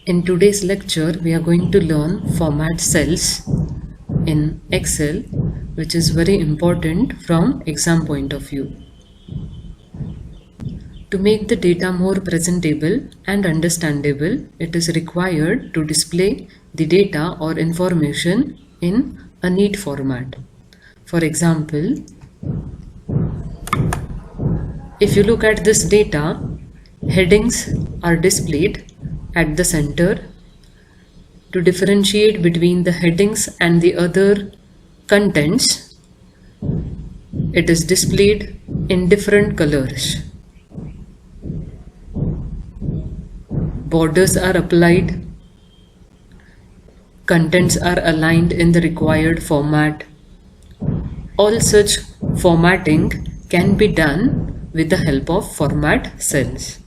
In today's lecture, we are going to learn format cells in Excel, which is very important from exam point of view. To make the data more presentable and understandable, it is required to display the data or information in a neat format. For example, if you look at this data, headings are displayed at the center. To differentiate between the headings and the other contents, it is displayed in different colors. Borders are applied. Contents are aligned in the required format. All such formatting can be done with the help of format cells.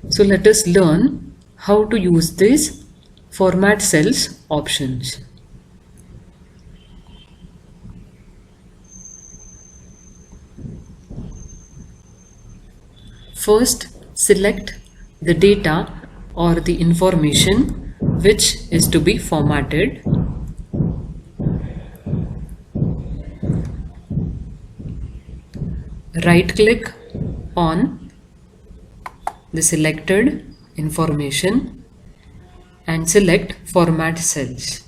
So let us learn how to use these format cells options. First, select the data or the information which is to be formatted. Right click on the selected information and select Format Cells.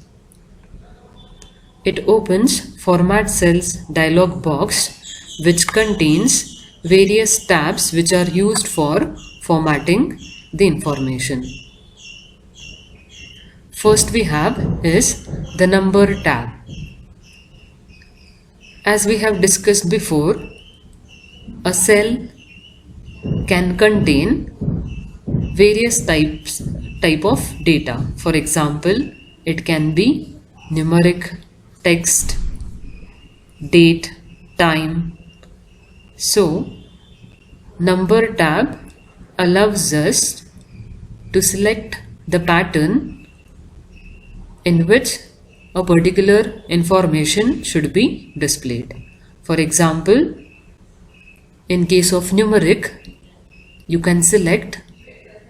It opens Format Cells dialog box, which contains various tabs which are used for formatting the information. First we have is the number tab. As we have discussed before, a cell can contain various type of data. For example, it can be numeric, text, date, time. So, number tab allows us to select the pattern in which a particular information should be displayed. For example, in case of numeric, you can select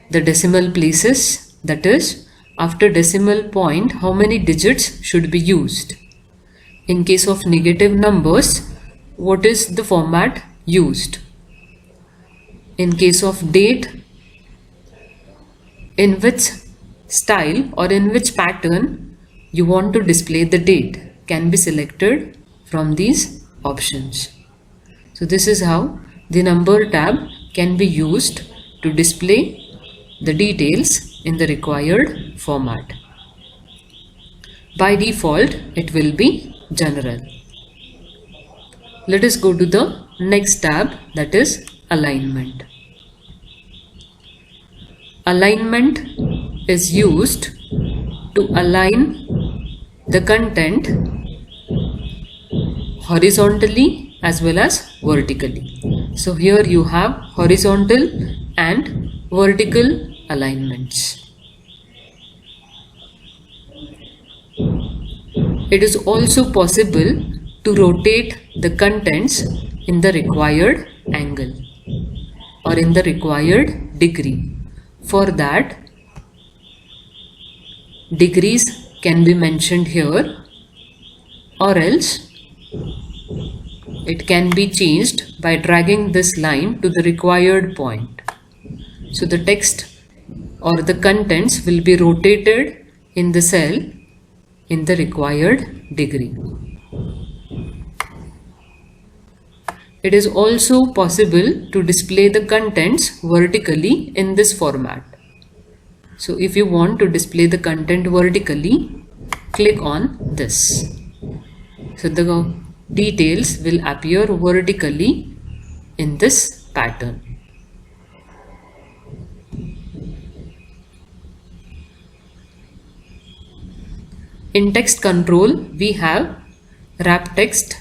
the decimal places, that is, after decimal point, how many digits should be used. In case of negative numbers, what is the format used? In case of date, in which style or in which pattern you want to display the date can be selected from these options. So this is how the number tab can be used to display the details in the required format. By default, it will be general. Let us go to the next tab, that is alignment. Alignment is used to align the content horizontally as well as vertically. So here you have horizontal and vertical alignments. It is also possible to rotate the contents in the required angle or in the required degree. For that, degrees can be mentioned here, or else it can be changed by dragging this line to the required point. So the text or the contents will be rotated in the cell in the required degree. It is also possible to display the contents vertically in this format. So if you want to display the content vertically, click on this. So the details will appear vertically in this pattern. In text control, we have wrap text,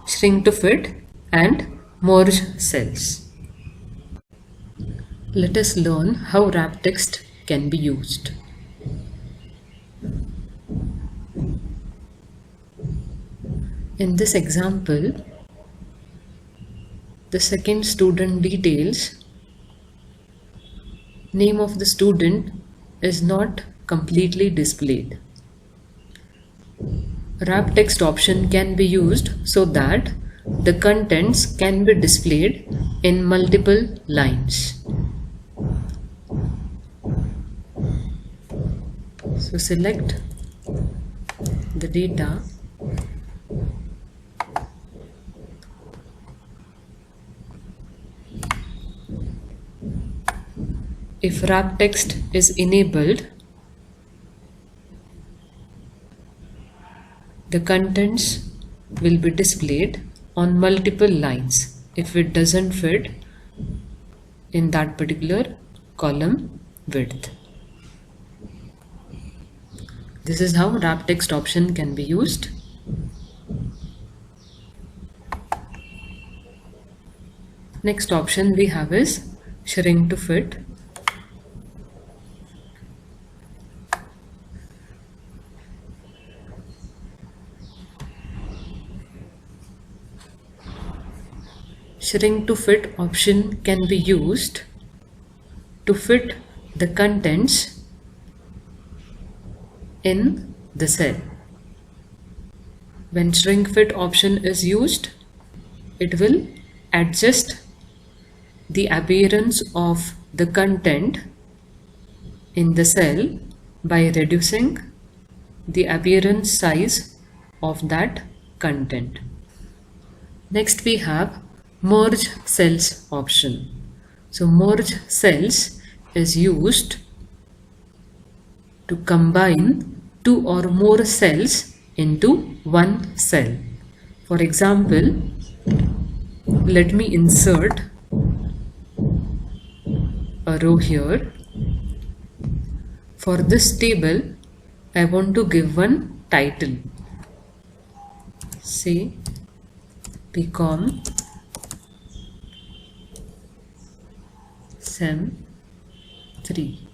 shrink to fit, and merge cells. Let us learn how wrap text can be used. In this example, the second student details, name of the student is not completely displayed. Wrap text option can be used so that the contents can be displayed in multiple lines. So select the data if wrap text is enabled. The contents will be displayed on multiple lines if it doesn't fit in that particular column width. This is how wrap text option can be used. Next option we have is shrink to fit. Shrink to fit option can be used to fit the contents in the cell. When shrink fit option is used, it will adjust the appearance of the content in the cell by reducing the appearance size of that content. Next we have merge cells option. So merge cells is used to combine two or more cells into one cell. For example, let me insert a row here. For this table, I want to give one title. Say BCom Sem 3.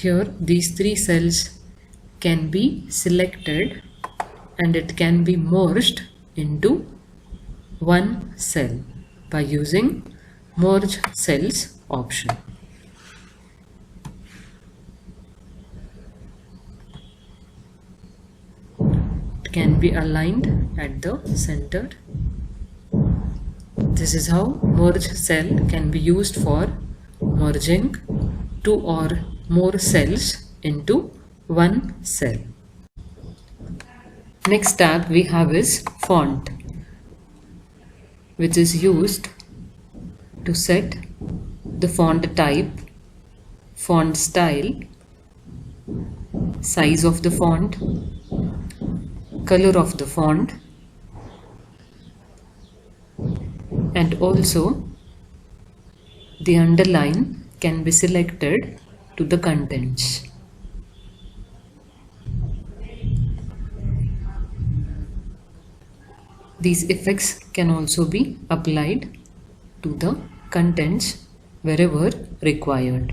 Here these three cells can be selected and it can be merged into one cell by using merge cells option. It can be aligned at the center. This is how merge cell can be used for merging two or more cells into one cell. Next tab we have is font, which is used to set the font type, font style, size of the font, color of the font, and also the underline can be selected to the contents. These effects can also be applied to the contents wherever required.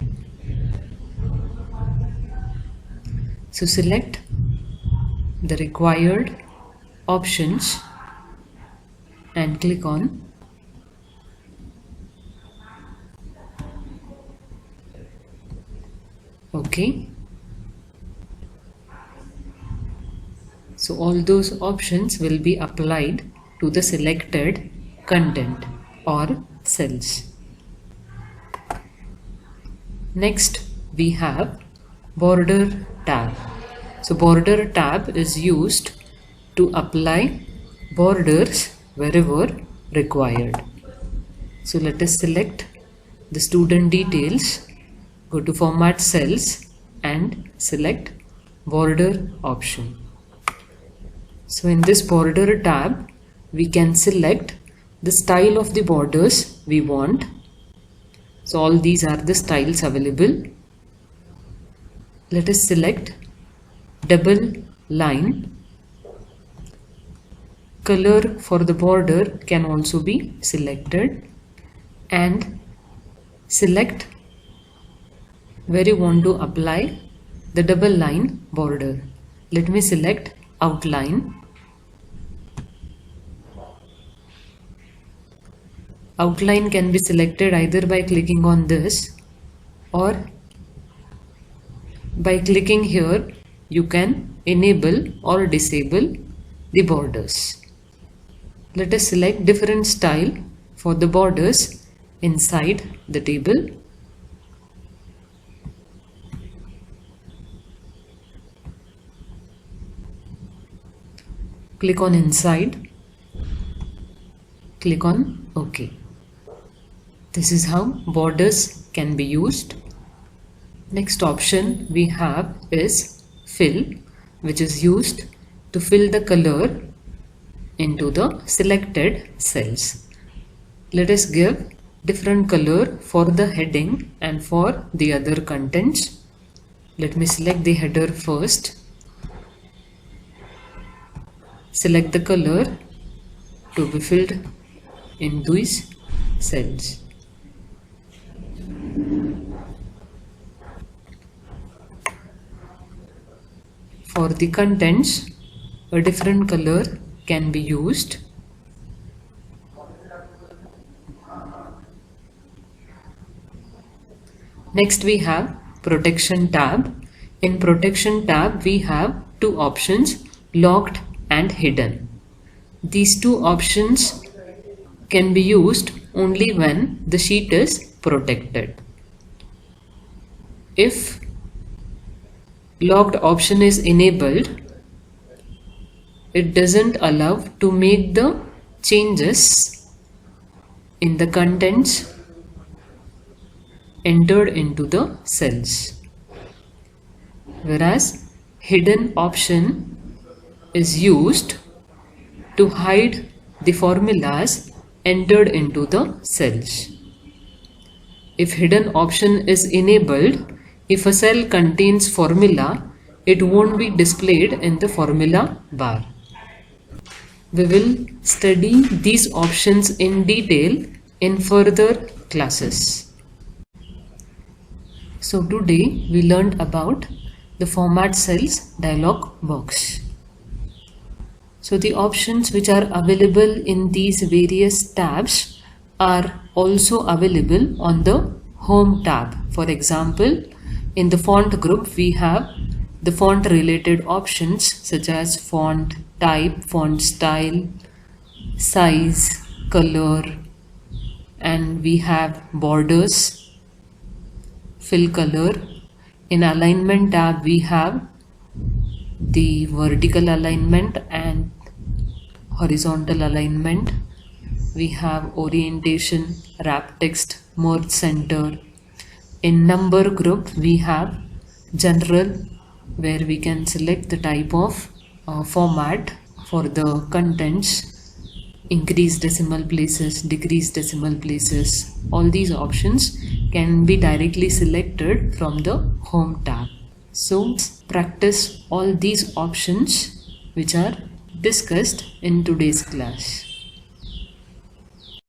So select the required options and click on OK. So all those options will be applied to the selected content or cells. Next we have border tab. So border tab is used to apply borders wherever required. So let us select the student details, go to format cells and select border option. So in this border tab we can select the style of the borders we want. So all these are the styles available. Let us select double line. Color for the border can also be selected and select where you want to apply the double line border. Let me select outline. Outline can be selected either by clicking on this or By clicking here, you can enable or disable the borders. Let us select different style for the borders inside the table. Click on inside. Click on OK. This is how borders can be used. Next option we have is fill, which is used to fill the color into the selected cells. Let us give different color for the heading and for the other contents. Let me select the header first. Select the color to be filled in these cells. For the contents, a different color can be used. Next we have protection tab. In protection tab we have two options, locked and hidden. These two options can be used only when the sheet is protected. If locked option is enabled, it doesn't allow to make the changes in the contents entered into the cells. Whereas hidden option is used to hide the formulas entered into the cells. If hidden option is enabled, if a cell contains formula, it won't be displayed in the formula bar. We will study these options in detail in further classes. So today we learned about the Format Cells dialog box. So the options which are available in these various tabs are also available on the Home tab. For example, in the font group we have the font related options such as font type, font style, size, color, and we have borders, fill color. In alignment tab we have the vertical alignment and horizontal alignment. We have orientation, wrap text, merge center. In number group we have general, where we can select the type of format for the contents, increase decimal places, decrease decimal places. All these options can be directly selected from the Home tab. So practice all these options which are discussed in today's class.